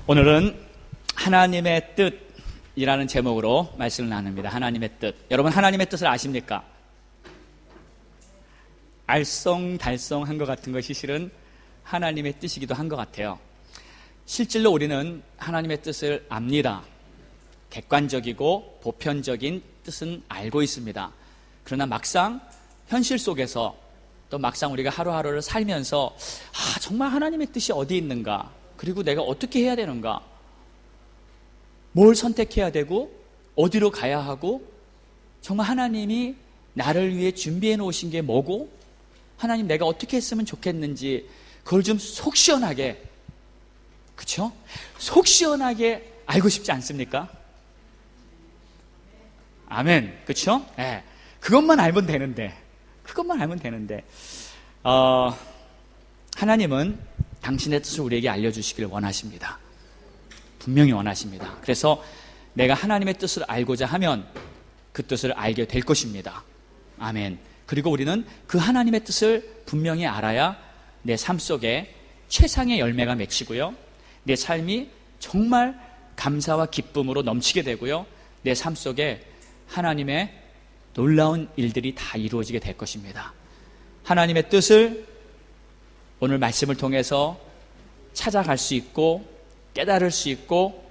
오늘은 하나님의 뜻이라는 제목으로 말씀을 나눕니다. 하나님의 뜻. 여러분, 하나님의 뜻을 아십니까? 알쏭달쏭한 것 같은 것이 실은 하나님의 뜻이기도 한 것 같아요. 실질로 우리는 하나님의 뜻을 압니다. 객관적이고 보편적인 뜻은 알고 있습니다. 그러나 막상 현실 속에서 또 막상 우리가 하루하루를 살면서 정말 하나님의 뜻이 어디 있는가, 그리고 내가 어떻게 해야 되는가, 뭘 선택해야 되고 어디로 가야 하고, 정말 하나님이 나를 위해 준비해 놓으신 게 뭐고, 하나님 내가 어떻게 했으면 좋겠는지 그걸 좀 속 시원하게, 그렇죠? 속 시원하게 알고 싶지 않습니까? 아멘. 그렇죠? 네. 그것만 알면 되는데 하나님은 당신의 뜻을 우리에게 알려주시기를 원하십니다. 분명히 원하십니다. 그래서 내가 하나님의 뜻을 알고자 하면 그 뜻을 알게 될 것입니다. 아멘. 그리고 우리는 그 하나님의 뜻을 분명히 알아야 내 삶 속에 최상의 열매가 맺히고요, 내 삶이 정말 감사와 기쁨으로 넘치게 되고요, 내 삶 속에 하나님의 놀라운 일들이 다 이루어지게 될 것입니다. 하나님의 뜻을 오늘 말씀을 통해서 찾아갈 수 있고 깨달을 수 있고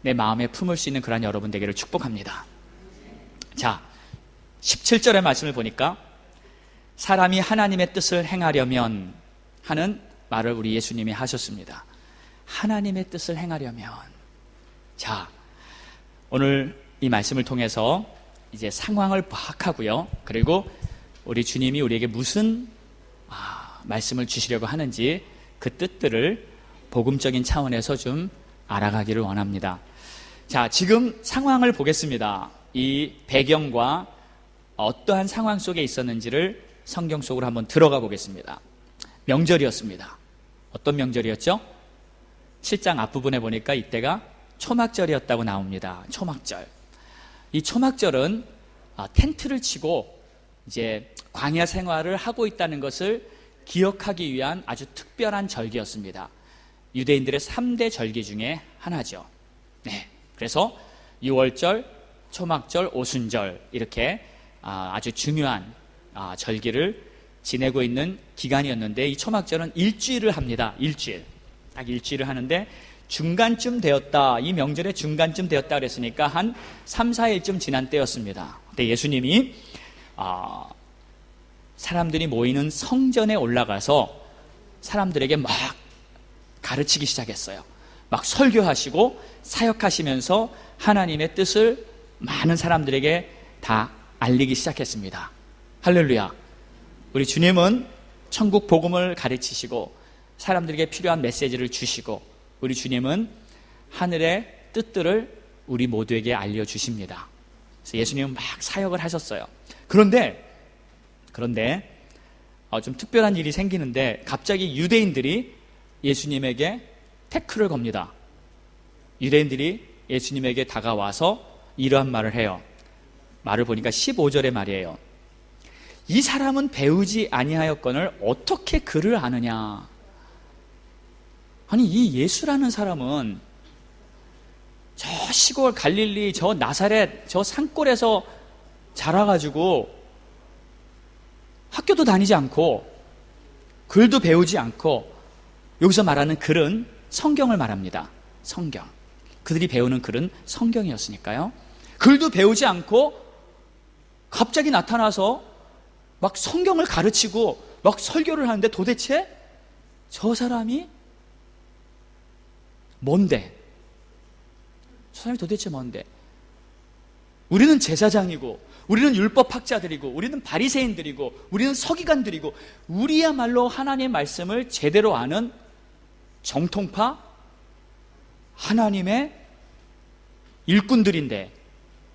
내 마음에 품을 수 있는 그런 여러분 되기를 축복합니다. 자, 17절의 말씀을 보니까 사람이 하나님의 뜻을 행하려면 하는 말을 우리 예수님이 하셨습니다. 하나님의 뜻을 행하려면. 자, 오늘 이 말씀을 통해서 이제 상황을 파악하고요, 그리고 우리 주님이 우리에게 무슨 말씀을 주시려고 하는지 그 뜻들을 복음적인 차원에서 좀 알아가기를 원합니다. 자, 지금 상황을 보겠습니다. 이 배경과 어떠한 상황 속에 있었는지를 성경 속으로 한번 들어가 보겠습니다. 명절이었습니다. 어떤 명절이었죠? 7장 앞부분에 보니까 이때가 초막절이었다고 나옵니다. 초막절. 이 초막절은 텐트를 치고 이제 광야 생활을 하고 있다는 것을 기억하기 위한 아주 특별한 절기였습니다. 유대인들의 3대 절기 중에 하나죠. 네. 그래서 6월절, 초막절, 오순절 이렇게 아주 중요한 절기를 지내고 있는 기간이었는데, 이 초막절은 일주일을 합니다. 일주일. 딱 일주일을 하는데 중간쯤 되었다, 이 명절의 중간쯤 되었다 그랬으니까 한 3, 4일쯤 지난 때였습니다. 그때 예수님이 사람들이 모이는 성전에 올라가서 사람들에게 막 가르치기 시작했어요. 막 설교하시고 사역하시면서 하나님의 뜻을 많은 사람들에게 다 알리기 시작했습니다. 할렐루야. 우리 주님은 천국 복음을 가르치시고 사람들에게 필요한 메시지를 주시고, 우리 주님은 하늘의 뜻들을 우리 모두에게 알려주십니다. 그래서 예수님은 막 사역을 하셨어요. 그런데 좀 특별한 일이 생기는데 갑자기 유대인들이 예수님에게 태클을 겁니다. 유대인들이 예수님에게 다가와서 이러한 말을 해요. 말을 보니까 15절의 말이에요. 이 사람은 배우지 아니하였거늘 어떻게 그를 아느냐. 아니, 이 예수라는 사람은 저 시골 갈릴리 저 나사렛 저 산골에서 자라가지고 학교도 다니지 않고 글도 배우지 않고, 여기서 말하는 글은 성경을 말합니다. 성경. 그들이 배우는 글은 성경이었으니까요. 글도 배우지 않고 갑자기 나타나서 막 성경을 가르치고 막 설교를 하는데 도대체 저 사람이 뭔데? 저 사람이 도대체 뭔데? 우리는 제사장이고, 우리는 율법학자들이고, 우리는 바리새인들이고, 우리는 서기관들이고, 우리야말로 하나님의 말씀을 제대로 아는 정통파 하나님의 일꾼들인데,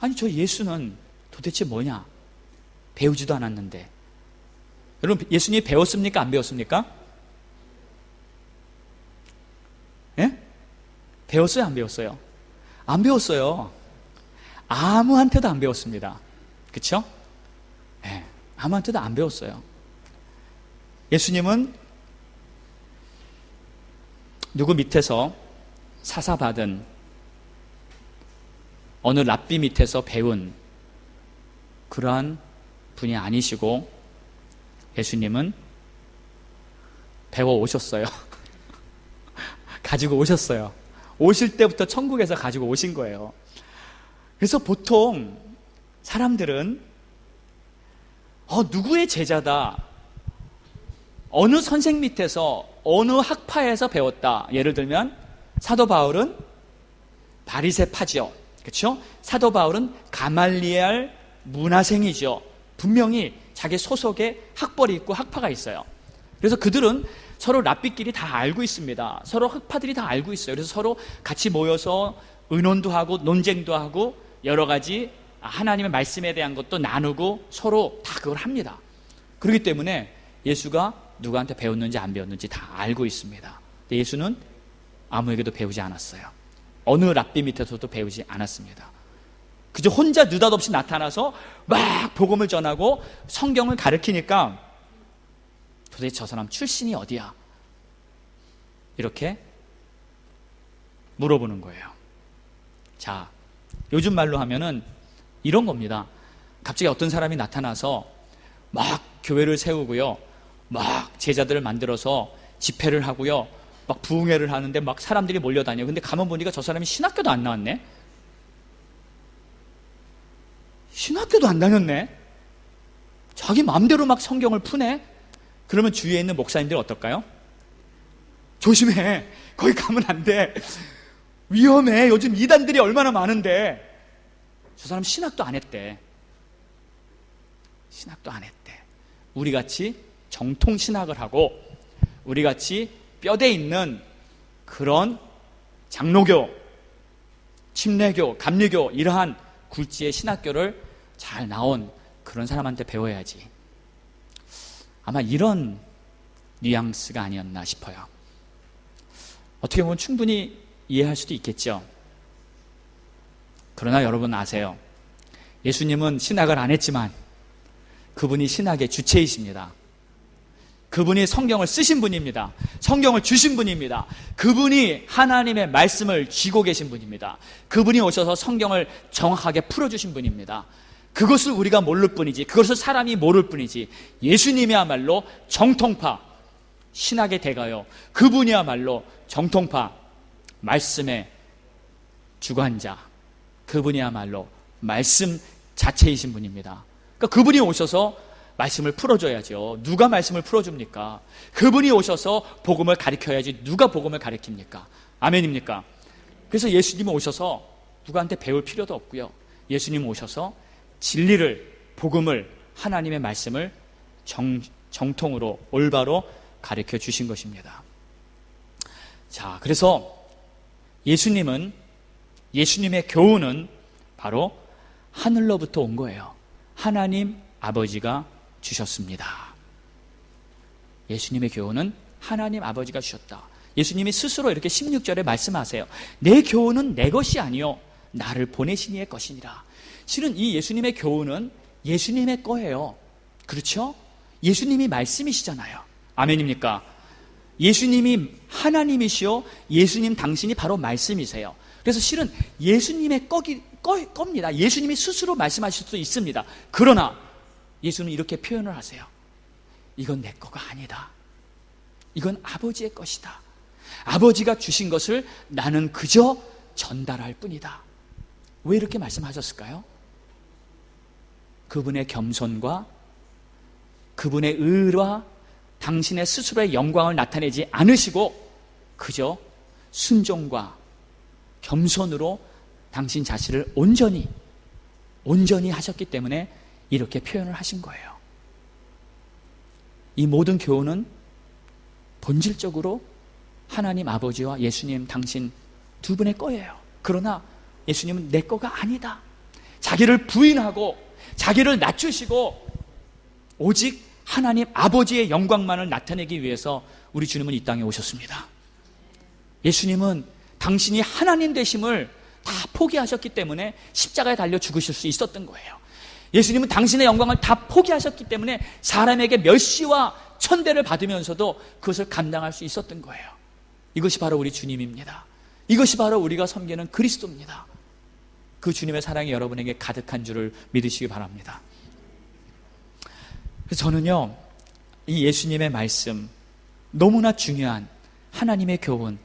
아니 저 예수는 도대체 뭐냐? 배우지도 않았는데. 여러분, 예수님이 배웠습니까? 안 배웠습니까? 예? 배웠어요? 안 배웠어요? 안 배웠어요. 아무한테도 안 배웠습니다. 그렇죠? 네, 아무한테도 안 배웠어요. 예수님은 누구 밑에서 사사받은 어느 랍비 밑에서 배운 그러한 분이 아니시고 예수님은 배워 오셨어요. 가지고 오셨어요. 오실 때부터 천국에서 가지고 오신 거예요. 그래서 보통 사람들은 누구의 제자다, 어느 선생 밑에서 어느 학파에서 배웠다. 예를 들면 사도 바울은 바리새파죠. 그렇죠? 사도 바울은 가말리엘 문화생이죠. 분명히 자기 소속에 학벌이 있고 학파가 있어요. 그래서 그들은 서로 랍비끼리 다 알고 있습니다. 서로 학파들이 다 알고 있어요. 그래서 서로 같이 모여서 의논도 하고 논쟁도 하고 여러 가지 하나님의 말씀에 대한 것도 나누고 서로 다 그걸 합니다. 그렇기 때문에 예수가 누구한테 배웠는지 안 배웠는지 다 알고 있습니다. 근데 예수는 아무에게도 배우지 않았어요. 어느 랍비 밑에서도 배우지 않았습니다. 그저 혼자 느닷없이 나타나서 막 복음을 전하고 성경을 가르치니까 도대체 저 사람 출신이 어디야? 이렇게 물어보는 거예요. 자, 요즘 말로 하면은 이런 겁니다. 갑자기 어떤 사람이 나타나서 막 교회를 세우고요, 막 제자들을 만들어서 집회를 하고요, 막 부흥회를 하는데 막 사람들이 몰려다녀요. 근데 가만 보니까 저 사람이 신학교도 안 나왔네? 신학교도 안 다녔네? 자기 마음대로 막 성경을 푸네? 그러면 주위에 있는 목사님들 어떨까요? 조심해. 거기 가면 안 돼. 위험해. 요즘 이단들이 얼마나 많은데. 저 사람 신학도 안 했대. 신학도 안 했대. 우리같이 정통 신학을 하고 우리같이 뼈대 있는 그런 장로교, 침례교, 감리교 이러한 굴지의 신학교를 잘 나온 그런 사람한테 배워야지. 아마 이런 뉘앙스가 아니었나 싶어요. 어떻게 보면 충분히 이해할 수도 있겠죠. 그러나 여러분 아세요? 예수님은 신학을 안 했지만 그분이 신학의 주체이십니다. 그분이 성경을 쓰신 분입니다. 성경을 주신 분입니다. 그분이 하나님의 말씀을 쥐고 계신 분입니다. 그분이 오셔서 성경을 정확하게 풀어주신 분입니다. 그것을 우리가 모를 뿐이지, 그것을 사람이 모를 뿐이지, 예수님이야말로 정통파 신학의 대가요, 그분이야말로 정통파 말씀의 주관자, 그분이야말로 말씀 자체이신 분입니다. 그러니까 그분이 오셔서 말씀을 풀어줘야죠. 누가 말씀을 풀어줍니까? 그분이 오셔서 복음을 가르쳐야지 누가 복음을 가르칩니까? 아멘입니까? 그래서 예수님이 오셔서 누구한테 배울 필요도 없고요, 예수님 오셔서 진리를, 복음을, 하나님의 말씀을 정통으로 올바로 가르쳐 주신 것입니다. 자, 그래서 예수님의 교훈은 바로 하늘로부터 온 거예요. 하나님 아버지가 주셨습니다. 예수님의 교훈은 하나님 아버지가 주셨다. 예수님이 스스로 이렇게 16절에 말씀하세요. 내 교훈은 내 것이 아니요 나를 보내신 이의 것이니라. 실은 이 예수님의 교훈은 예수님의 거예요. 그렇죠? 예수님이 말씀이시잖아요. 아멘입니까? 예수님이 하나님이시요 예수님 당신이 바로 말씀이세요. 그래서 실은 예수님의 겁니다. 예수님이 스스로 말씀하실 수도 있습니다. 그러나 예수는 이렇게 표현을 하세요. 이건 내 거가 아니다. 이건 아버지의 것이다. 아버지가 주신 것을 나는 그저 전달할 뿐이다. 왜 이렇게 말씀하셨을까요? 그분의 겸손과 그분의 의와 당신의 스스로의 영광을 나타내지 않으시고 그저 순종과 겸손으로 당신 자신을 온전히 하셨기 때문에 이렇게 표현을 하신 거예요. 이 모든 교훈은 본질적으로 하나님 아버지와 예수님 당신 두 분의 거예요. 그러나 예수님은 내 거가 아니다. 자기를 부인하고 자기를 낮추시고 오직 하나님 아버지의 영광만을 나타내기 위해서 우리 주님은 이 땅에 오셨습니다. 예수님은 당신이 하나님 되심을 다 포기하셨기 때문에 십자가에 달려 죽으실 수 있었던 거예요. 예수님은 당신의 영광을 다 포기하셨기 때문에 사람에게 멸시와 천대를 받으면서도 그것을 감당할 수 있었던 거예요. 이것이 바로 우리 주님입니다. 이것이 바로 우리가 섬기는 그리스도입니다. 그 주님의 사랑이 여러분에게 가득한 줄을 믿으시기 바랍니다. 그래서 저는요, 이 예수님의 말씀, 너무나 중요한 하나님의 교훈,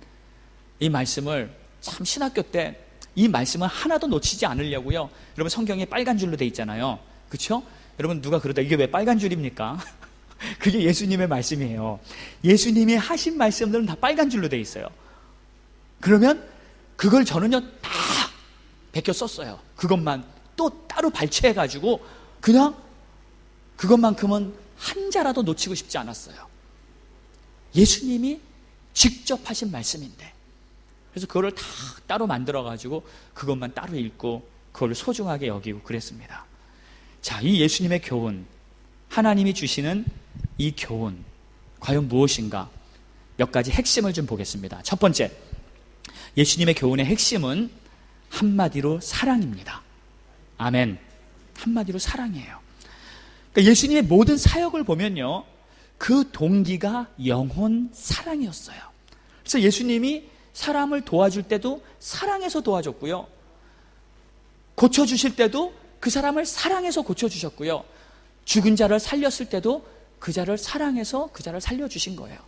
이 말씀을 참 신학교 때 이 말씀을 하나도 놓치지 않으려고요. 여러분 성경에 빨간 줄로 돼 있잖아요. 그렇죠? 여러분 누가 그러다 이게 왜 빨간 줄입니까? 그게 예수님의 말씀이에요. 예수님이 하신 말씀들은 다 빨간 줄로 돼 있어요. 그러면 그걸 저는요 다 베껴 썼어요. 그것만 또 따로 발췌해가지고 그냥 그것만큼은 한 자라도 놓치고 싶지 않았어요. 예수님이 직접 하신 말씀인데, 그래서 그거를 다 따로 만들어가지고 그것만 따로 읽고 그걸 소중하게 여기고 그랬습니다. 자, 이 예수님의 교훈, 하나님이 주시는 이 교훈 과연 무엇인가? 몇 가지 핵심을 좀 보겠습니다. 첫 번째, 예수님의 교훈의 핵심은 한마디로 사랑입니다. 아멘. 한마디로 사랑이에요. 그러니까 예수님의 모든 사역을 보면요, 그 동기가 영혼 사랑이었어요. 그래서 예수님이 사람을 도와줄 때도 사랑해서 도와줬고요, 고쳐주실 때도 그 사람을 사랑해서 고쳐주셨고요, 죽은 자를 살렸을 때도 그 자를 사랑해서 그 자를 살려주신 거예요.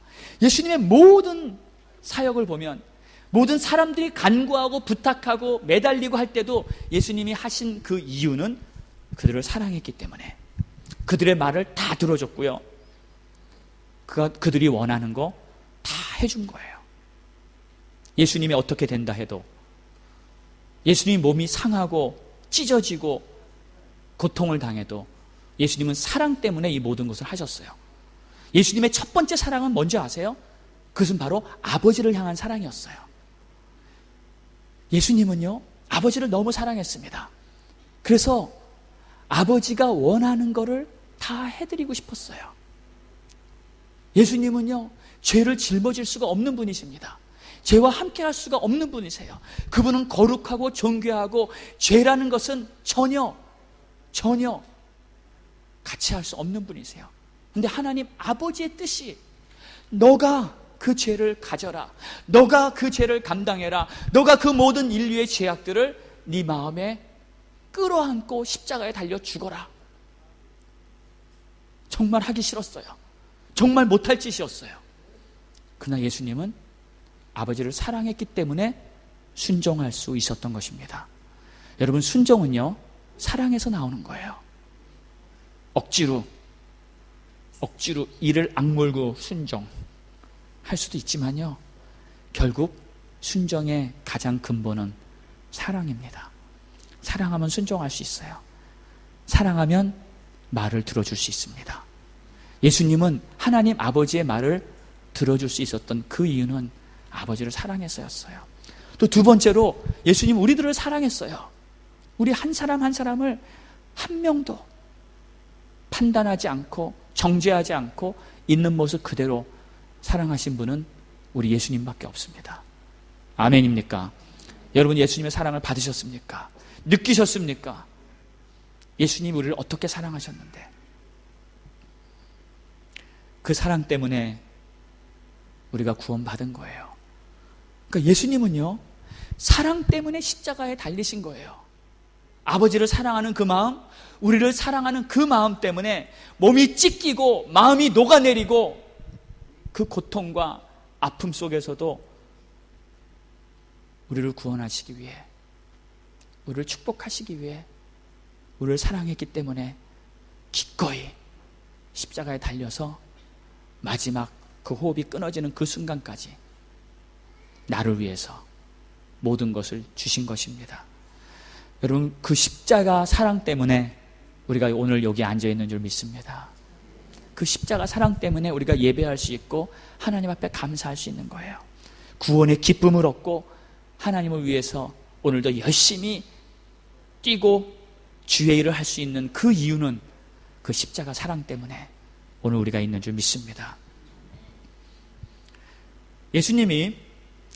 예수님의 모든 사역을 보면 모든 사람들이 간구하고 부탁하고 매달리고 할 때도 예수님이 하신 그 이유는 그들을 사랑했기 때문에 그들의 말을 다 들어줬고요, 그들이 원하는 거 다 해준 거예요. 예수님이 어떻게 된다 해도, 예수님이 몸이 상하고 찢어지고 고통을 당해도 예수님은 사랑 때문에 이 모든 것을 하셨어요. 예수님의 첫 번째 사랑은 뭔지 아세요? 그것은 바로 아버지를 향한 사랑이었어요. 예수님은요, 아버지를 너무 사랑했습니다. 그래서 아버지가 원하는 거를 다 해드리고 싶었어요. 예수님은요, 죄를 짊어질 수가 없는 분이십니다. 죄와 함께 할 수가 없는 분이세요. 그분은 거룩하고 존귀하고 죄라는 것은 전혀 같이 할 수 없는 분이세요. 그런데 하나님 아버지의 뜻이 너가 그 죄를 가져라, 너가 그 죄를 감당해라, 너가 그 모든 인류의 죄악들을 네 마음에 끌어안고 십자가에 달려 죽어라. 정말 하기 싫었어요. 정말 못할 짓이었어요. 그러나 예수님은 아버지를 사랑했기 때문에 순종할 수 있었던 것입니다. 여러분, 순종은요, 사랑에서 나오는 거예요. 억지로 이를 악물고 순종할 수도 있지만요, 결국 순종의 가장 근본은 사랑입니다. 사랑하면 순종할 수 있어요. 사랑하면 말을 들어줄 수 있습니다. 예수님은 하나님 아버지의 말을 들어줄 수 있었던 그 이유는 아버지를 사랑해서였어요. 또 두 번째로 예수님 우리들을 사랑했어요. 우리 한 사람 한 사람을 한 명도 판단하지 않고 정죄하지 않고 있는 모습 그대로 사랑하신 분은 우리 예수님밖에 없습니다. 아멘입니까? 여러분, 예수님의 사랑을 받으셨습니까? 느끼셨습니까? 예수님이 우리를 어떻게 사랑하셨는데, 그 사랑 때문에 우리가 구원받은 거예요. 그러니까 예수님은요, 사랑 때문에 십자가에 달리신 거예요. 아버지를 사랑하는 그 마음, 우리를 사랑하는 그 마음 때문에 몸이 찢기고 마음이 녹아내리고 그 고통과 아픔 속에서도 우리를 구원하시기 위해, 우리를 축복하시기 위해 우리를 사랑했기 때문에 기꺼이 십자가에 달려서 마지막 그 호흡이 끊어지는 그 순간까지 나를 위해서 모든 것을 주신 것입니다. 여러분, 그 십자가 사랑 때문에 우리가 오늘 여기 앉아있는 줄 믿습니다. 그 십자가 사랑 때문에 우리가 예배할 수 있고 하나님 앞에 감사할 수 있는 거예요. 구원의 기쁨을 얻고 하나님을 위해서 오늘도 열심히 뛰고 주의 일을 할 수 있는 그 이유는 그 십자가 사랑 때문에 오늘 우리가 있는 줄 믿습니다. 예수님이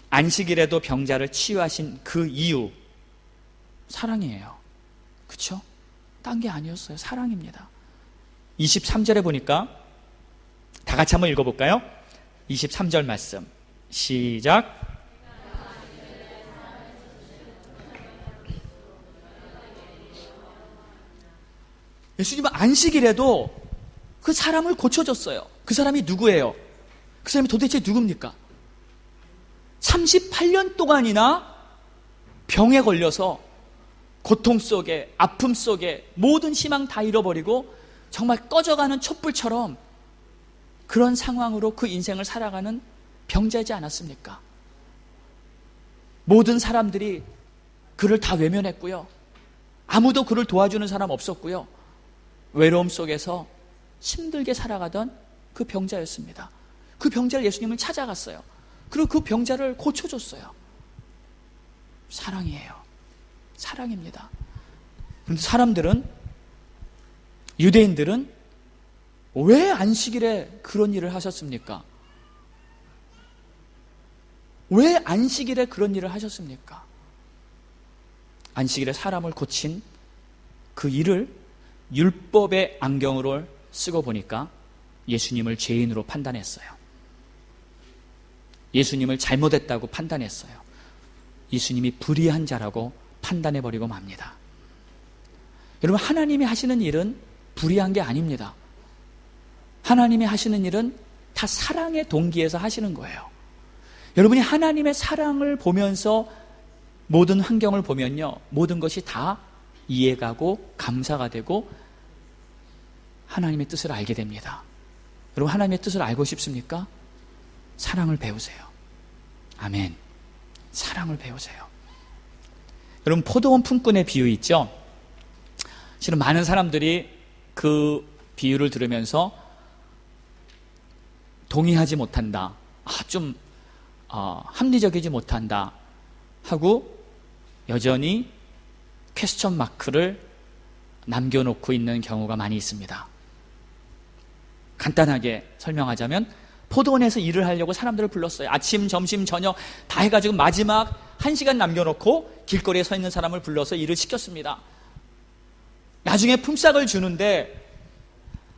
안식일에도 병자를 치유하신 그 이유, 사랑이에요. 그렇죠? 딴 게 아니었어요. 사랑입니다. 23절에 보니까 다 같이 한번 읽어볼까요? 23절 말씀 시작. 예수님은 안식일에도 그 사람을 고쳐줬어요. 그 사람이 누구예요? 그 사람이 도대체 누굽니까? 38년 동안이나 병에 걸려서 고통 속에, 아픔 속에 모든 희망 다 잃어버리고 정말 꺼져가는 촛불처럼 그런 상황으로 그 인생을 살아가는 병자이지 않았습니까? 모든 사람들이 그를 다 외면했고요. 아무도 그를 도와주는 사람 없었고요. 외로움 속에서 힘들게 살아가던 그 병자였습니다. 그 병자를 예수님은 찾아갔어요. 그리고 그 병자를 고쳐줬어요. 사랑이에요. 사랑입니다. 그런데 사람들은, 유대인들은 왜 안식일에 그런 일을 하셨습니까? 왜 안식일에 그런 일을 하셨습니까? 안식일에 사람을 고친 그 일을 율법의 안경으로 쓰고 보니까 예수님을 죄인으로 판단했어요. 예수님을 잘못했다고 판단했어요. 예수님이 불의한 자라고 판단해버리고 맙니다. 여러분, 하나님이 하시는 일은 불의한 게 아닙니다. 하나님이 하시는 일은 다 사랑의 동기에서 하시는 거예요. 여러분이 하나님의 사랑을 보면서 모든 환경을 보면요, 모든 것이 다 이해가고 감사가 되고 하나님의 뜻을 알게 됩니다. 여러분, 하나님의 뜻을 알고 싶습니까? 사랑을 배우세요. 아멘. 사랑을 배우세요. 여러분, 포도원 품꾼의 비유 있죠? 실은 많은 사람들이 그 비유를 들으면서 동의하지 못한다, 좀 합리적이지 못한다 하고 여전히 퀘스천 마크를 남겨놓고 있는 경우가 많이 있습니다. 간단하게 설명하자면 포도원에서 일을 하려고 사람들을 불렀어요. 아침, 점심, 저녁 다 해가지고 마지막 1시간 남겨놓고 길거리에 서 있는 사람을 불러서 일을 시켰습니다. 나중에 품삯을 주는데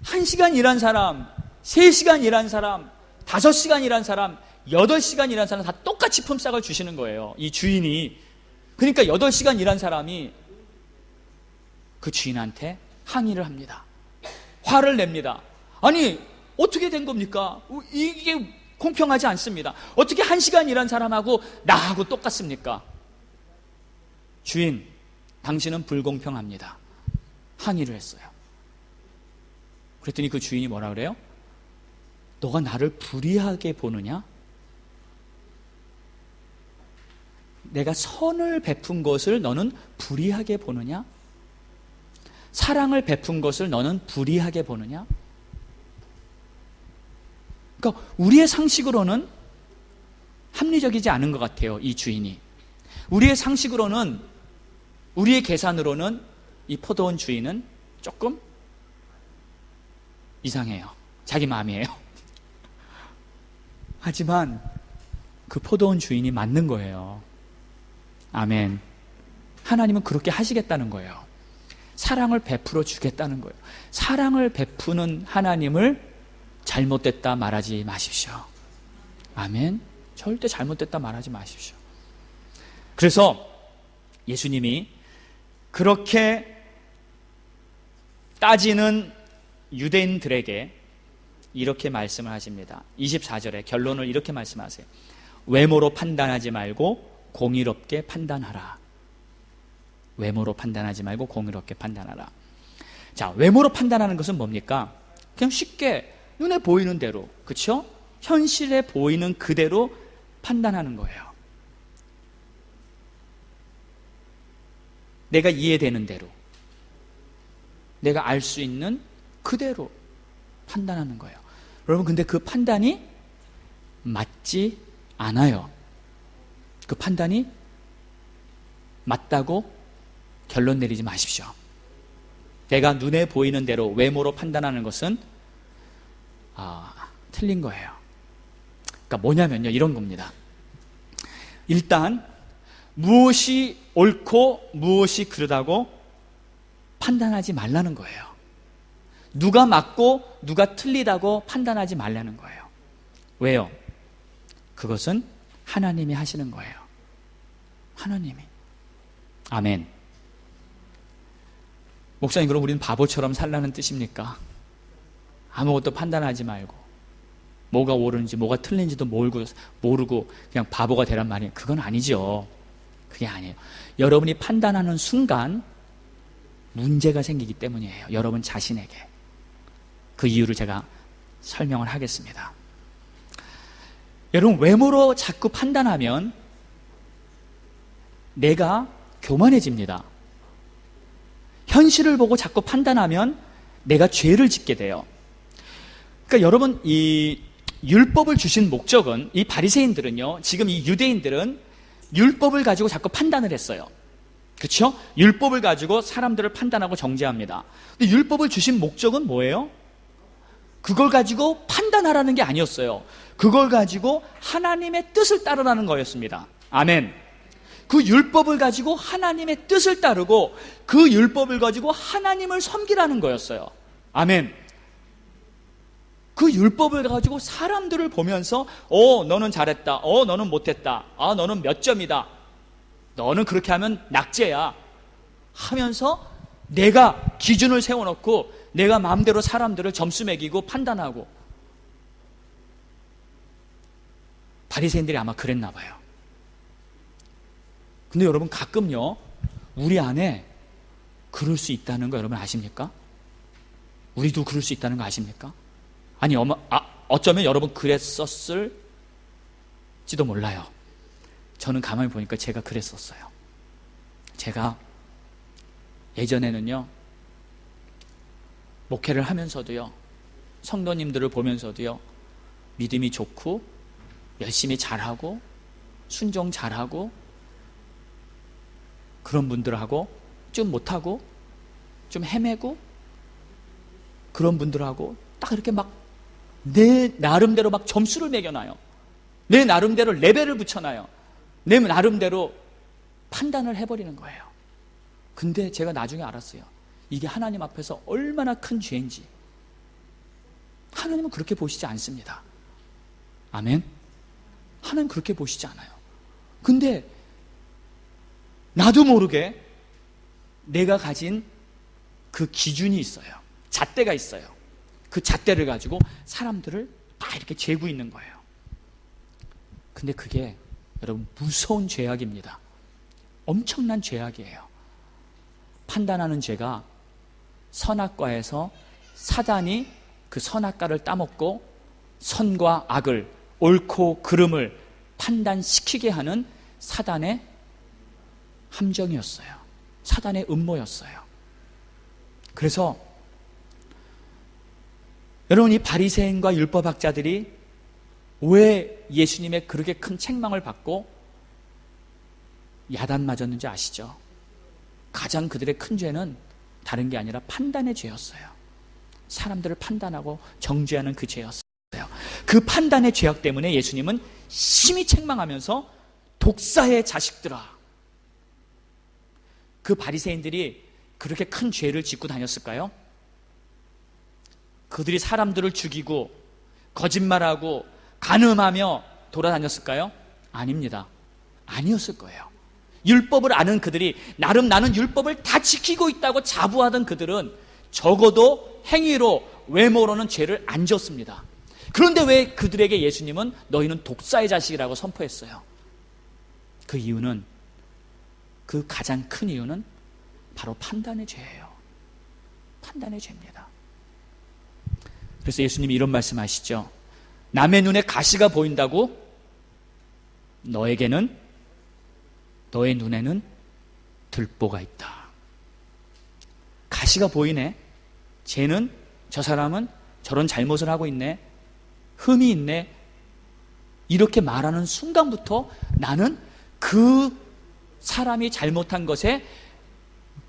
1시간 일한 사람, 3시간 일한 사람, 5시간 일한 사람, 8시간 일한 사람 다 똑같이 품삯을 주시는 거예요. 이 주인이. 그러니까 8시간 일한 사람이 그 주인한테 항의를 합니다. 화를 냅니다. 아니, 어떻게 된 겁니까? 이게 공평하지 않습니다. 어떻게 1시간 일한 사람하고 나하고 똑같습니까? 주인, 당신은 불공평합니다. 항의를 했어요. 그랬더니 그 주인이 뭐라 그래요? 너가 나를 불의하게 보느냐? 내가 선을 베푼 것을 너는 불의하게 보느냐? 사랑을 베푼 것을 너는 불의하게 보느냐? 그러니까 우리의 상식으로는 합리적이지 않은 것 같아요, 이 주인이. 우리의 상식으로는, 우리의 계산으로는 이 포도원 주인은 조금 이상해요. 자기 마음이에요. 하지만 그 포도원 주인이 맞는 거예요. 아멘. 하나님은 그렇게 하시겠다는 거예요. 사랑을 베풀어 주겠다는 거예요. 사랑을 베푸는 하나님을 잘못됐다 말하지 마십시오. 아멘. 절대 잘못됐다 말하지 마십시오. 그래서 예수님이 그렇게 따지는 유대인들에게 이렇게 말씀을 하십니다. 24절에 결론을 이렇게 말씀하세요. 외모로 판단하지 말고 공의롭게 판단하라. 외모로 판단하지 말고 공의롭게 판단하라. 자, 외모로 판단하는 것은 뭡니까? 그냥 쉽게 눈에 보이는 대로, 그렇죠? 현실에 보이는 그대로 판단하는 거예요. 내가 이해되는 대로, 내가 알 수 있는 그대로 판단하는 거예요. 여러분, 근데 그 판단이 맞지 않아요. 그 판단이 맞다고 결론 내리지 마십시오. 내가 눈에 보이는 대로 외모로 판단하는 것은 틀린 거예요. 그러니까 뭐냐면요, 이런 겁니다. 일단 무엇이 옳고 무엇이 그르다고 판단하지 말라는 거예요. 누가 맞고 누가 틀리다고 판단하지 말라는 거예요. 왜요? 그것은 하나님이 하시는 거예요. 하나님이. 아멘. 목사님, 그럼 우리는 바보처럼 살라는 뜻입니까? 아무것도 판단하지 말고 뭐가 옳은지 뭐가 틀린지도 모르고 그냥 바보가 되란 말이에요. 그건 아니죠. 그게 아니에요. 여러분이 판단하는 순간 문제가 생기기 때문이에요. 여러분 자신에게. 그 이유를 제가 설명을 하겠습니다. 여러분, 외모로 자꾸 판단하면 내가 교만해집니다. 현실을 보고 자꾸 판단하면 내가 죄를 짓게 돼요. 그러니까 여러분, 이 율법을 주신 목적은, 이 바리새인들은요, 지금 이 유대인들은 율법을 가지고 자꾸 판단을 했어요. 그렇죠? 율법을 가지고 사람들을 판단하고 정죄합니다. 근데 율법을 주신 목적은 뭐예요? 그걸 가지고 판단하라는 게 아니었어요. 그걸 가지고 하나님의 뜻을 따르라는 거였습니다. 아멘. 그 율법을 가지고 하나님의 뜻을 따르고 그 율법을 가지고 하나님을 섬기라는 거였어요. 아멘. 그 율법을 가지고 사람들을 보면서 너는 잘했다, 너는 못했다, 너는 몇 점이다, 너는 그렇게 하면 낙제야 하면서 내가 기준을 세워놓고 내가 마음대로 사람들을 점수 매기고 판단하고. 바리새인들이 아마 그랬나 봐요. 근데 여러분, 가끔요, 우리 안에 그럴 수 있다는 거 여러분 아십니까? 우리도 그럴 수 있다는 거 아십니까? 아니, 어쩌면 여러분 그랬었을지도 몰라요. 저는 가만히 보니까 제가 그랬었어요. 제가 예전에는요, 목회를 하면서도요, 성도님들을 보면서도요, 믿음이 좋고 열심히 잘하고 순종 잘하고 그런 분들하고 좀 못하고 좀 헤매고 그런 분들하고 딱 이렇게 막 내 나름대로 막 점수를 매겨놔요. 내 나름대로 레벨을 붙여놔요. 내 나름대로 판단을 해버리는 거예요. 근데 제가 나중에 알았어요. 이게 하나님 앞에서 얼마나 큰 죄인지. 하나님은 그렇게 보시지 않습니다. 아멘. 하나님 그렇게 보시지 않아요. 근데 나도 모르게 내가 가진 그 기준이 있어요. 잣대가 있어요. 그 잣대를 가지고 사람들을 다 이렇게 재고 있는 거예요. 근데 그게 여러분 무서운 죄악입니다. 엄청난 죄악이에요. 판단하는 죄가 선악과에서 사단이 그 선악과를 따먹고 선과 악을, 옳고 그름을 판단시키게 하는 사단의 함정이었어요. 사단의 음모였어요. 그래서 여러분, 이 바리새인과 율법학자들이 왜 예수님의 그렇게 큰 책망을 받고 야단 맞았는지 아시죠? 가장 그들의 큰 죄는 다른 게 아니라 판단의 죄였어요. 사람들을 판단하고 정죄하는 그 죄였어요. 그 판단의 죄악 때문에 예수님은 심히 책망하면서 독사의 자식들아. 그 바리새인들이 그렇게 큰 죄를 짓고 다녔을까요? 그들이 사람들을 죽이고 거짓말하고 간음하며 돌아다녔을까요? 아닙니다. 아니었을 거예요. 율법을 아는 그들이 나름 나는 율법을 다 지키고 있다고 자부하던 그들은 적어도 행위로, 외모로는 죄를 안 지었습니다. 그런데 왜 그들에게 예수님은 너희는 독사의 자식이라고 선포했어요? 그 이유는, 그 가장 큰 이유는 바로 판단의 죄예요. 판단의 죄입니다. 그래서 예수님이 이런 말씀하시죠. 남의 눈에 가시가 보인다고 너의 눈에는 들보가 있다. 가시가 보이네. 쟤는, 저 사람은 저런 잘못을 하고 있네. 흠이 있네. 이렇게 말하는 순간부터 나는 그 사람이 잘못한 것에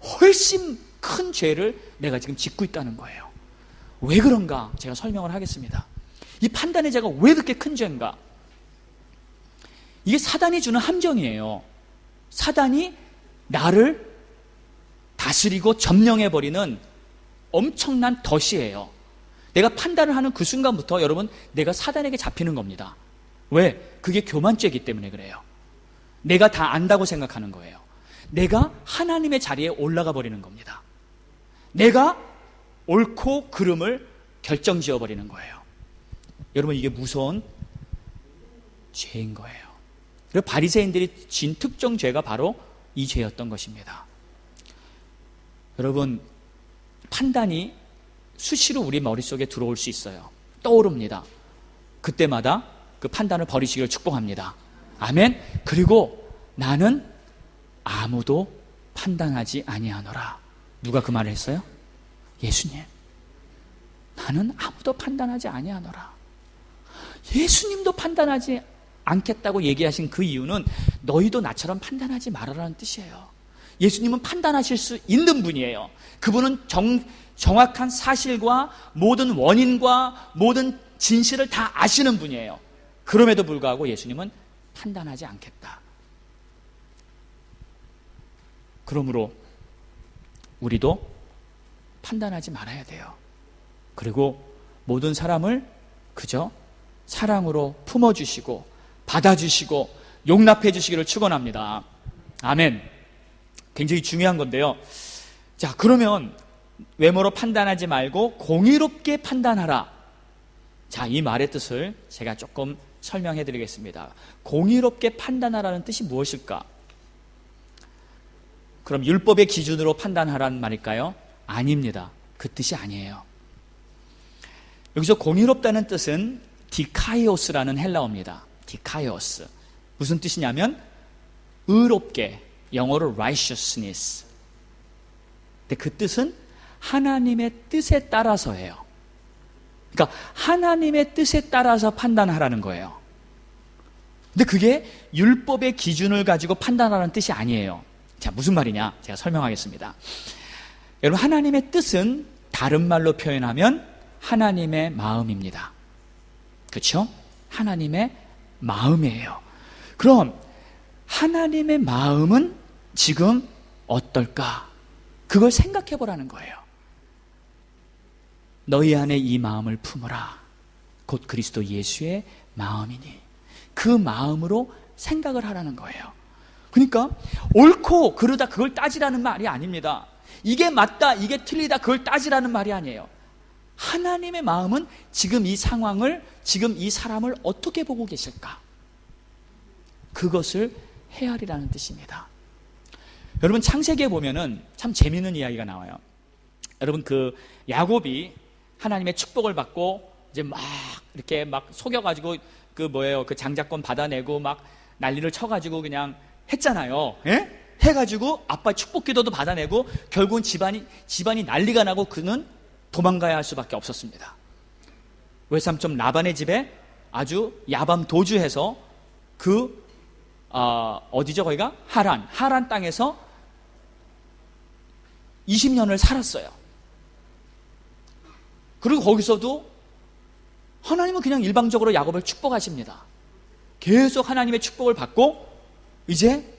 훨씬 큰 죄를 내가 지금 짓고 있다는 거예요. 왜 그런가? 제가 설명을 하겠습니다. 이 판단의 죄가 왜 그렇게 큰 죄인가? 이게 사단이 주는 함정이에요. 사단이 나를 다스리고 점령해버리는 엄청난 덫이에요. 내가 판단을 하는 그 순간부터 여러분, 내가 사단에게 잡히는 겁니다. 왜? 그게 교만죄이기 때문에 그래요. 내가 다 안다고 생각하는 거예요. 내가 하나님의 자리에 올라가 버리는 겁니다. 내가 옳고 그름을 결정지어버리는 거예요. 여러분, 이게 무서운 죄인 거예요. 그리고 바리새인들이 진 특정 죄가 바로 이 죄였던 것입니다. 여러분, 판단이 수시로 우리 머릿속에 들어올 수 있어요. 떠오릅니다. 그때마다 그 판단을 버리시기를 축복합니다. 아멘. 그리고 나는 아무도 판단하지 아니하노라. 누가 그 말을 했어요? 예수님. 나는 아무도 판단하지 아니하노라. 예수님도 판단하지 않겠다고 얘기하신 그 이유는 너희도 나처럼 판단하지 말아라는 뜻이에요. 예수님은 판단하실 수 있는 분이에요. 그분은 정확한 사실과 모든 원인과 모든 진실을 다 아시는 분이에요. 그럼에도 불구하고 예수님은 판단하지 않겠다. 그러므로 우리도 판단하지 말아야 돼요. 그리고 모든 사람을 그저 사랑으로 품어주시고 받아주시고 용납해 주시기를 축원합니다. 아멘. 굉장히 중요한 건데요. 자, 그러면 외모로 판단하지 말고 공의롭게 판단하라. 자, 이 말의 뜻을 제가 조금 설명해 드리겠습니다. 공의롭게 판단하라는 뜻이 무엇일까? 그럼 율법의 기준으로 판단하라는 말일까요? 아닙니다. 그 뜻이 아니에요. 여기서 공의롭다는 뜻은 디카이오스라는 헬라어입니다. 디카이오스. 무슨 뜻이냐면 의롭게, 영어로 righteousness. 근데 그 뜻은 하나님의 뜻에 따라서예요. 그러니까 하나님의 뜻에 따라서 판단하라는 거예요. 근데 그게 율법의 기준을 가지고 판단하라는 뜻이 아니에요. 자, 무슨 말이냐? 제가 설명하겠습니다. 여러분, 하나님의 뜻은 다른 말로 표현하면 하나님의 마음입니다. 그렇죠? 하나님의 마음이에요. 그럼 하나님의 마음은 지금 어떨까? 그걸 생각해 보라는 거예요. 너희 안에 이 마음을 품으라. 곧 그리스도 예수의 마음이니. 그 마음으로 생각을 하라는 거예요. 그러니까 옳고 그르다 그걸 따지라는 말이 아닙니다. 이게 맞다, 이게 틀리다 그걸 따지라는 말이 아니에요. 하나님의 마음은 지금 이 상황을, 지금 이 사람을 어떻게 보고 계실까? 그것을 헤아리라는 뜻입니다. 여러분, 창세기에 보면은 참 재미있는 이야기가 나와요. 여러분, 그 야곱이 하나님의 축복을 받고 이제 막 이렇게 막 속여가지고 그 장자권 받아내고 막 난리를 쳐가지고 그냥 했잖아요. 예? 해가지고 아빠 축복 기도도 받아내고 결국은 집안이 난리가 나고 그는 도망가야 할 수밖에 없었습니다. 외삼촌 라반의 집에 아주 야밤 도주해서 어디죠 거기가? 하란 땅에서 20년을 살았어요. 그리고 거기서도 하나님은 그냥 일방적으로 야곱을 축복하십니다. 계속 하나님의 축복을 받고 이제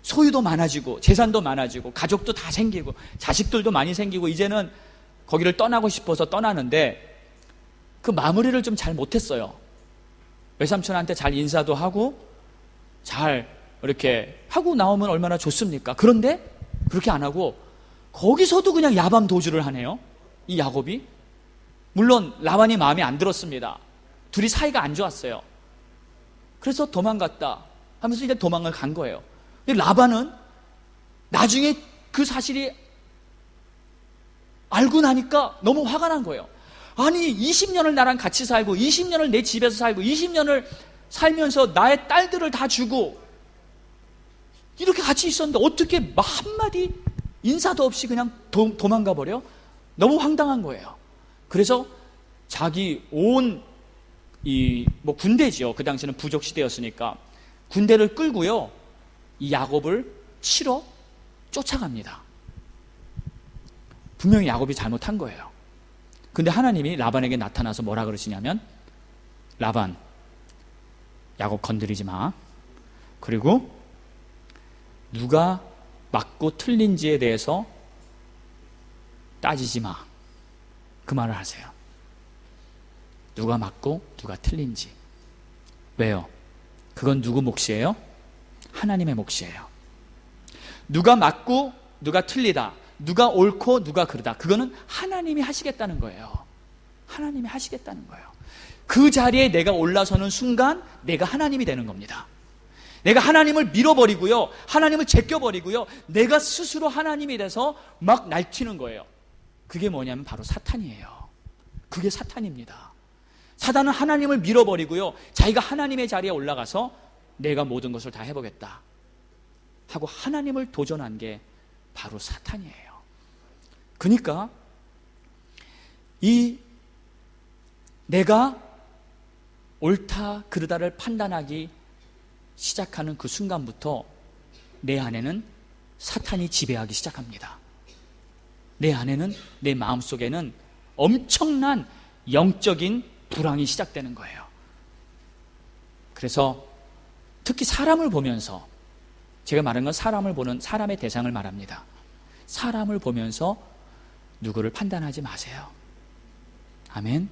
소유도 많아지고 재산도 많아지고 가족도 다 생기고 자식들도 많이 생기고 이제는 거기를 떠나고 싶어서 떠나는데 그 마무리를 좀 잘 못했어요. 외삼촌한테 잘 인사도 하고 잘 이렇게 하고 나오면 얼마나 좋습니까? 그런데 그렇게 안 하고 거기서도 그냥 야밤 도주를 하네요. 이 야곱이. 물론 라반이 마음에 안 들었습니다. 둘이 사이가 안 좋았어요. 그래서 도망갔다 하면서 이제 도망을 간 거예요. 근데 라반은 나중에 그 사실이 알고 나니까 너무 화가 난 거예요. 아니 20년을 나랑 같이 살고 20년을 내 집에서 살고 20년을 살면서 나의 딸들을 다 주고 이렇게 같이 있었는데 어떻게 한마디 인사도 없이 그냥 도망가 버려? 너무 황당한 거예요. 그래서 자기 온 군대지요. 그 당시에는 부족 시대였으니까 군대를 끌고요. 이 야곱을 치러 쫓아갑니다. 분명히 야곱이 잘못한 거예요. 근데 하나님이 라반에게 나타나서 뭐라 그러시냐면 라반, 야곱 건드리지 마. 그리고 누가 맞고 틀린지에 대해서 따지지 마. 그 말을 하세요. 누가 맞고 누가 틀린지. 왜요? 그건 누구 몫이에요? 하나님의 몫이에요. 누가 맞고 누가 틀리다. 누가 옳고 누가 그르다, 그거는 하나님이 하시겠다는 거예요. 하나님이 하시겠다는 거예요. 그 자리에 내가 올라서는 순간 내가 하나님이 되는 겁니다. 내가 하나님을 밀어버리고요, 하나님을 제껴버리고요, 내가 스스로 하나님이 돼서 막 날뛰는 거예요. 그게 뭐냐면 바로 사탄이에요. 그게 사탄입니다. 사탄은 하나님을 밀어버리고요, 자기가 하나님의 자리에 올라가서 내가 모든 것을 다 해보겠다 하고 하나님을 도전한 게 바로 사탄이에요. 그러니까 이 내가 옳다 그르다를 판단하기 시작하는 그 순간부터 내 안에는 사탄이 지배하기 시작합니다. 내 안에는, 내 마음속에는 엄청난 영적인 불황이 시작되는 거예요. 그래서 특히 사람을 보면서, 제가 말한 건 사람을 보는, 사람의 대상을 말합니다. 사람을 보면서 누구를 판단하지 마세요. 아멘.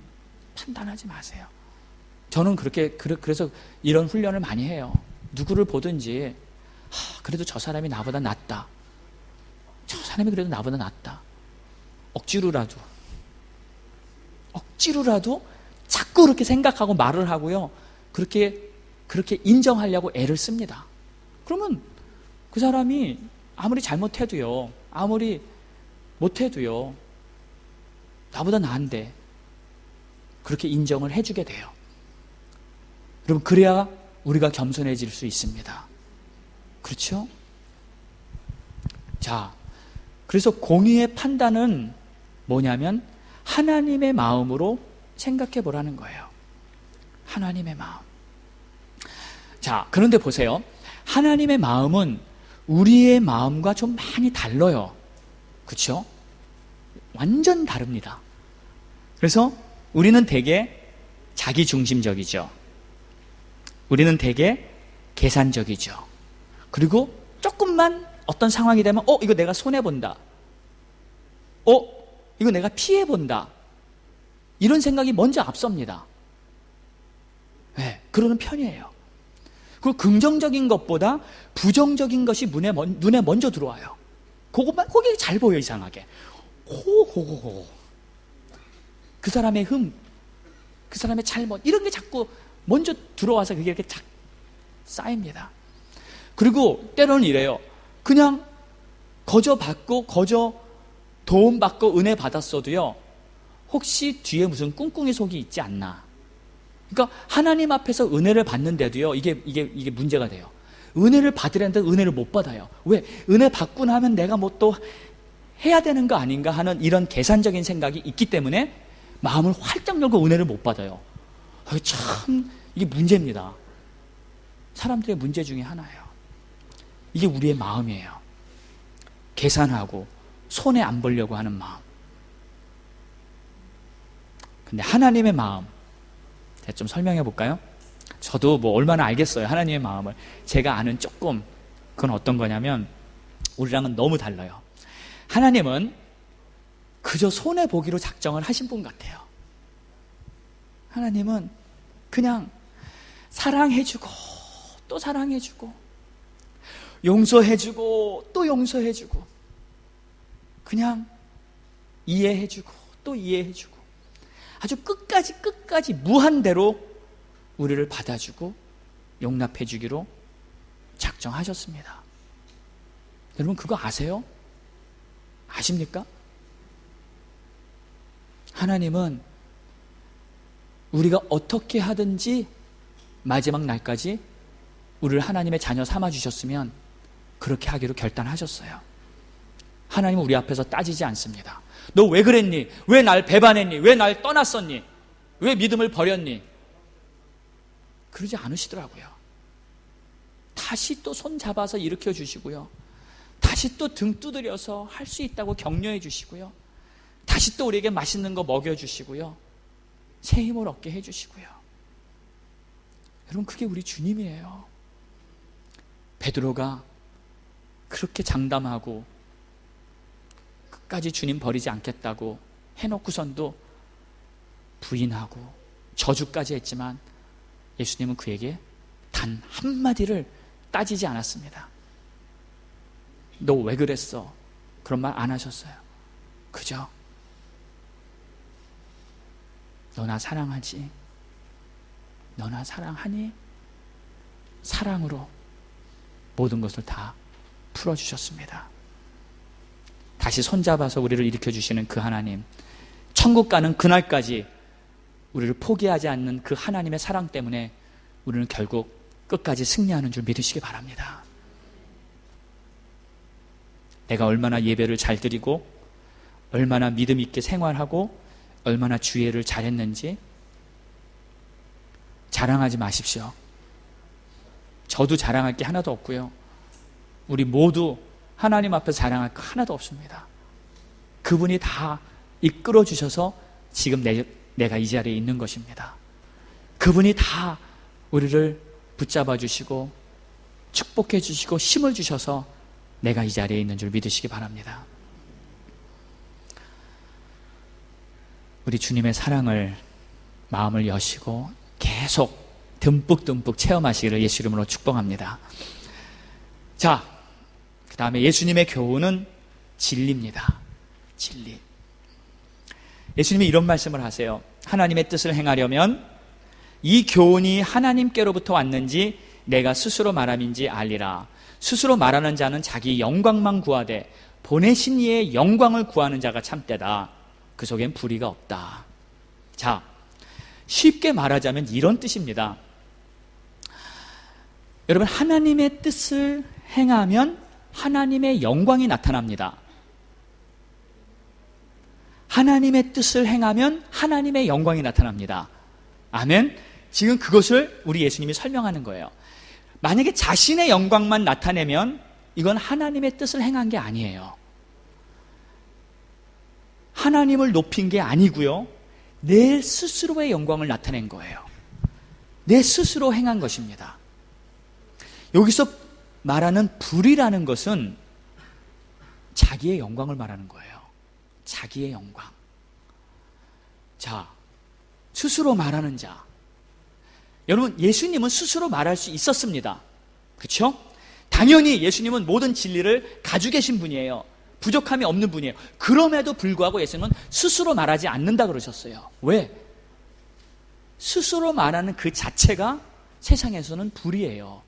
판단하지 마세요. 저는 그래서 이런 훈련을 많이 해요. 누구를 보든지, 그래도 저 사람이 나보다 낫다, 저 사람이 그래도 나보다 낫다, 억지로라도 자꾸 그렇게 생각하고 말을 하고요, 그렇게 인정하려고 애를 씁니다. 그러면 그 사람이 아무리 잘못해도요, 아무리 못해도요, 나보다 나은데 그렇게 인정을 해주게 돼요. 여러분, 그래야 우리가 겸손해질 수 있습니다. 그렇죠? 자, 그래서 공의의 판단은 뭐냐면 하나님의 마음으로 생각해 보라는 거예요. 하나님의 마음. 자, 그런데 보세요. 하나님의 마음은 우리의 마음과 좀 많이 달라요. 그렇죠? 완전 다릅니다. 그래서 우리는 되게 자기중심적이죠. 우리는 되게 계산적이죠. 그리고 조금만 어떤 상황이 되면 이거 내가 손해본다, 이거 내가 피해본다, 이런 생각이 먼저 앞섭니다. 네, 그러는 편이에요. 그리고 긍정적인 것보다 부정적인 것이 눈에 먼저 들어와요. 그게 잘 보여, 이상하게. 그 사람의 그 사람의 잘못, 이런 게 자꾸 먼저 들어와서 그게 이렇게 착 쌓입니다. 그리고 때로는 이래요. 그냥 거저 도움받고 은혜 받았어도요, 혹시 뒤에 무슨 꿍꿍이 속이 있지 않나. 그러니까 하나님 앞에서 은혜를 받는데도요, 이게 문제가 돼요. 은혜를 받으려는데 은혜를 못 받아요. 왜? 은혜 받고 나면 내가 뭐 또 해야 되는 거 아닌가 하는 이런 계산적인 생각이 있기 때문에 마음을 활짝 열고 은혜를 못 받아요. 참, 이게 문제입니다. 사람들의 문제 중에 하나예요. 이게 우리의 마음이에요. 계산하고 손해 안 보려고 하는 마음. 근데 하나님의 마음, 제가 좀 설명해 볼까요? 저도 뭐 얼마나 알겠어요, 하나님의 마음을. 제가 아는 조금, 그건 어떤 거냐면 우리랑은 너무 달라요. 하나님은 그저 손해 보기로 작정을 하신 분 같아요. 하나님은 그냥 사랑해주고 또 사랑해주고, 용서해주고 또 용서해주고, 그냥 이해해주고 또 이해해주고, 아주 끝까지 무한대로 우리를 받아주고 용납해주기로 작정하셨습니다. 여러분, 그거 아세요? 아십니까? 하나님은 우리가 어떻게 하든지 마지막 날까지 우리를 하나님의 자녀 삼아주셨으면 그렇게 하기로 결단하셨어요. 하나님은 우리 앞에서 따지지 않습니다. 너 왜 그랬니? 왜 날 배반했니? 왜 날 떠났었니? 왜 믿음을 버렸니? 그러지 않으시더라고요. 다시 또 손 잡아서 일으켜 주시고요, 다시 또 등 두드려서 할 수 있다고 격려해 주시고요, 다시 또 우리에게 맛있는 거 먹여주시고요, 새 힘을 얻게 해주시고요. 여러분, 그게 우리 주님이에요. 베드로가 그렇게 장담하고 끝까지 주님 버리지 않겠다고 해놓고선도 부인하고 저주까지 했지만 예수님은 그에게 단 한마디를 따지지 않았습니다. 너 왜 그랬어? 그런 말 안 하셨어요. 그죠? 너 나 사랑하지? 너 나 사랑하니? 사랑으로 모든 것을 다 풀어주셨습니다. 다시 손잡아서 우리를 일으켜주시는 그 하나님, 천국 가는 그날까지 우리를 포기하지 않는 그 하나님의 사랑 때문에 우리는 결국 끝까지 승리하는 줄 믿으시기 바랍니다. 내가 얼마나 예배를 잘 드리고 얼마나 믿음 있게 생활하고 얼마나 주예를 잘했는지 자랑하지 마십시오. 저도 자랑할 게 하나도 없고요. 우리 모두 하나님 앞에 자랑할 거 하나도 없습니다. 그분이 다 이끌어 주셔서 지금 내가 이 자리에 있는 것입니다. 그분이 다 우리를 붙잡아 주시고 축복해 주시고 힘을 주셔서 내가 이 자리에 있는 줄 믿으시기 바랍니다. 우리 주님의 사랑을 마음을 여시고 계속 듬뿍듬뿍 체험하시기를 예수 이름으로 축복합니다. 자, 그 다음에 예수님의 교훈은 진리입니다. 진리. 예수님이 이런 말씀을 하세요. 하나님의 뜻을 행하려면 이 교훈이 하나님께로부터 왔는지 내가 스스로 말함인지 알리라. 스스로 말하는 자는 자기 영광만 구하되 보내신 이의 영광을 구하는 자가 참되다. 그 속엔 불의가 없다. 자, 쉽게 말하자면 이런 뜻입니다. 여러분, 하나님의 뜻을 행하면 하나님의 영광이 나타납니다. 하나님의 뜻을 행하면 하나님의 영광이 나타납니다. 아멘. 지금 그것을 우리 예수님이 설명하는 거예요. 만약에 자신의 영광만 나타내면 이건 하나님의 뜻을 행한 게 아니에요. 하나님을 높인 게 아니고요. 내 스스로의 영광을 나타낸 거예요. 내 스스로 행한 것입니다. 여기서 말하는 불이라는 것은 자기의 영광을 말하는 거예요. 자기의 영광. 자, 스스로 말하는 자. 여러분, 예수님은 스스로 말할 수 있었습니다. 그렇죠? 당연히 예수님은 모든 진리를 가지고 계신 분이에요. 부족함이 없는 분이에요. 그럼에도 불구하고 예수님은 스스로 말하지 않는다 그러셨어요. 왜? 스스로 말하는 그 자체가 세상에서는 불이에요.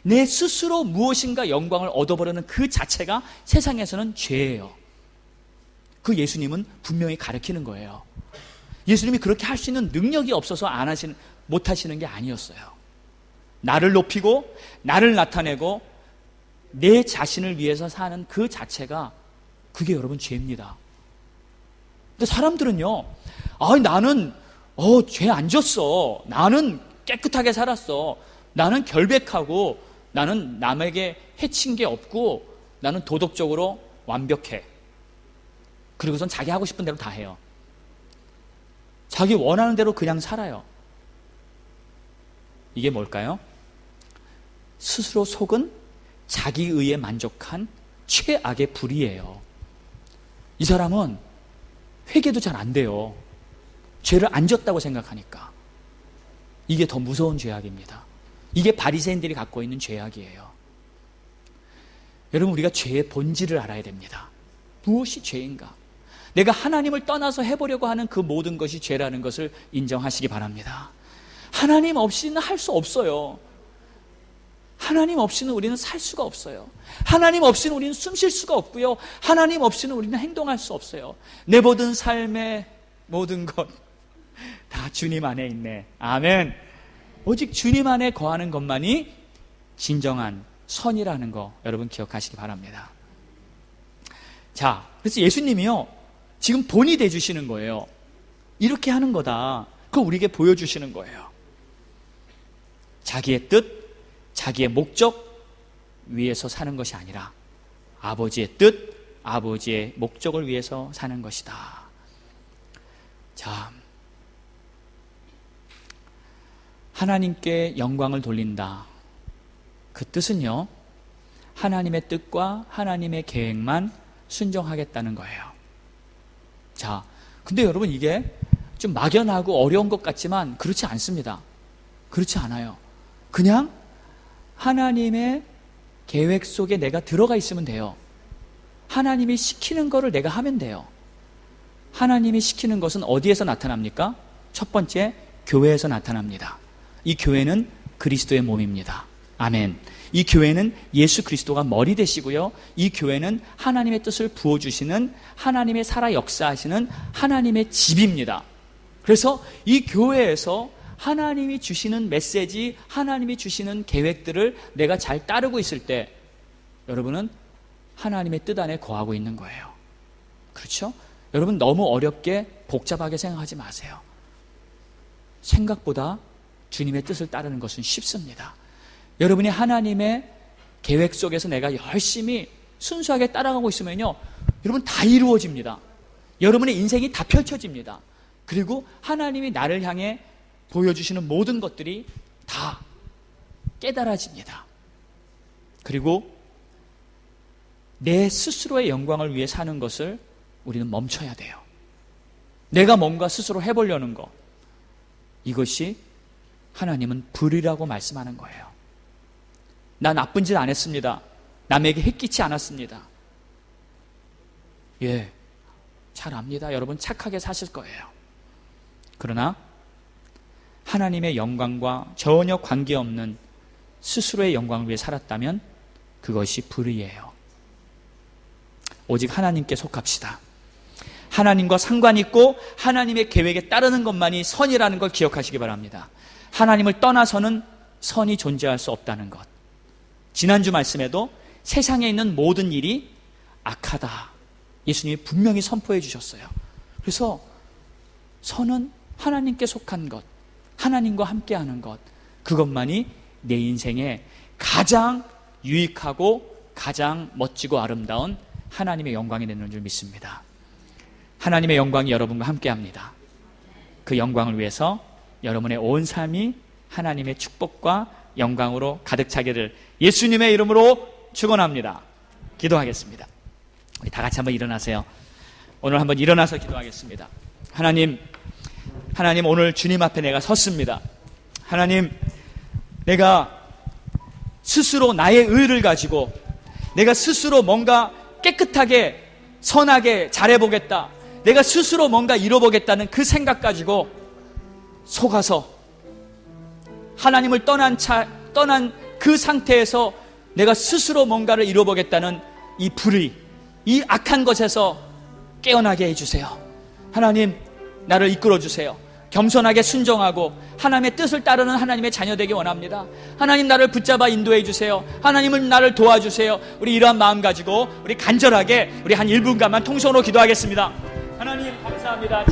내 스스로 무엇인가 영광을 얻어버리는 그 자체가 세상에서는 죄예요. 그 예수님은 분명히 가르치는 거예요. 예수님이 그렇게 할 수 있는 능력이 없어서 못 하시는 게 아니었어요. 나를 높이고 나를 나타내고 내 자신을 위해서 사는 그 자체가 그게 여러분 죄입니다. 근데 사람들은요, 나는 죄 안 졌어. 나는 깨끗하게 살았어. 나는 결백하고 나는 남에게 해친 게 없고 나는 도덕적으로 완벽해. 그리고선 자기 하고 싶은 대로 다 해요. 자기 원하는 대로 그냥 살아요. 이게 뭘까요? 스스로 속은 자기 의에 만족한 최악의 불이에요. 이 사람은 회개도 잘 안 돼요. 죄를 안 졌다고 생각하니까. 이게 더 무서운 죄악입니다. 이게 바리새인들이 갖고 있는 죄악이에요. 여러분, 우리가 죄의 본질을 알아야 됩니다. 무엇이 죄인가? 내가 하나님을 떠나서 해보려고 하는 그 모든 것이 죄라는 것을 인정하시기 바랍니다. 하나님 없이는 할 수 없어요. 하나님 없이는 우리는 살 수가 없어요. 하나님 없이는 우리는 숨 쉴 수가 없고요. 하나님 없이는 우리는 행동할 수 없어요. 내 모든 삶의 모든 것 다 주님 안에 있네. 아멘. 오직 주님 안에 거하는 것만이 진정한 선이라는 거 여러분 기억하시기 바랍니다. 자, 그래서 예수님이요, 지금 본이 돼주시는 거예요. 이렇게 하는 거다. 그걸 우리에게 보여주시는 거예요. 자기의 뜻, 자기의 목적 위해서 사는 것이 아니라 아버지의 뜻, 아버지의 목적을 위해서 사는 것이다. 자, 하나님께 영광을 돌린다. 그 뜻은요, 하나님의 뜻과 하나님의 계획만 순종하겠다는 거예요. 자, 근데 여러분, 이게 좀 막연하고 어려운 것 같지만 그렇지 않습니다. 그렇지 않아요. 그냥 하나님의 계획 속에 내가 들어가 있으면 돼요. 하나님이 시키는 거를 내가 하면 돼요. 하나님이 시키는 것은 어디에서 나타납니까? 첫 번째, 교회에서 나타납니다. 이 교회는 그리스도의 몸입니다. 아멘. 이 교회는 예수 그리스도가 머리 되시고요. 이 교회는 하나님의 뜻을 부어주시는, 하나님의 살아 역사하시는 하나님의 집입니다. 그래서 이 교회에서 하나님이 주시는 메시지, 하나님이 주시는 계획들을 내가 잘 따르고 있을 때 여러분은 하나님의 뜻 안에 거하고 있는 거예요. 그렇죠? 여러분 너무 어렵게 복잡하게 생각하지 마세요. 생각보다 주님의 뜻을 따르는 것은 쉽습니다. 여러분이 하나님의 계획 속에서 내가 열심히 순수하게 따라가고 있으면요, 여러분 다 이루어집니다. 여러분의 인생이 다 펼쳐집니다. 그리고 하나님이 나를 향해 보여주시는 모든 것들이 다 깨달아집니다. 그리고 내 스스로의 영광을 위해 사는 것을 우리는 멈춰야 돼요. 내가 뭔가 스스로 해보려는 것, 이것이 하나님은 불이라고 말씀하는 거예요. 나 나쁜 짓 안 했습니다. 남에게 해끼지 않았습니다. 예, 잘 압니다. 여러분 착하게 사실 거예요. 그러나 하나님의 영광과 전혀 관계없는 스스로의 영광을 위해 살았다면 그것이 불의예요. 오직 하나님께 속합시다. 하나님과 상관있고 하나님의 계획에 따르는 것만이 선이라는 걸 기억하시기 바랍니다. 하나님을 떠나서는 선이 존재할 수 없다는 것. 지난주 말씀에도 세상에 있는 모든 일이 악하다, 예수님이 분명히 선포해 주셨어요. 그래서 선은 하나님께 속한 것, 하나님과 함께하는 것, 그것만이 내 인생에 가장 유익하고 가장 멋지고 아름다운 하나님의 영광이 되는 줄 믿습니다. 하나님의 영광이 여러분과 함께합니다. 그 영광을 위해서 여러분의 온 삶이 하나님의 축복과 영광으로 가득 차기를 예수님의 이름으로 축원합니다. 기도하겠습니다. 우리 다 같이 한번 일어나세요. 오늘 한번 일어나서 기도하겠습니다. 하나님 오늘 주님 앞에 내가 섰습니다. 하나님, 내가 스스로 나의 의를 가지고 내가 스스로 뭔가 깨끗하게 선하게 잘해보겠다, 내가 스스로 뭔가 이뤄보겠다는 그 생각 가지고 속아서 하나님을 떠난 그 상태에서 내가 스스로 뭔가를 이뤄보겠다는 이 불의, 이 악한 것에서 깨어나게 해주세요. 하나님, 나를 이끌어주세요. 겸손하게 순종하고 하나님의 뜻을 따르는 하나님의 자녀 되기 원합니다. 하나님, 나를 붙잡아 인도해 주세요. 하나님을 나를 도와주세요. 우리 이러한 마음 가지고 우리 간절하게 우리 한 1분간만 통성으로 기도하겠습니다. 하나님 감사합니다.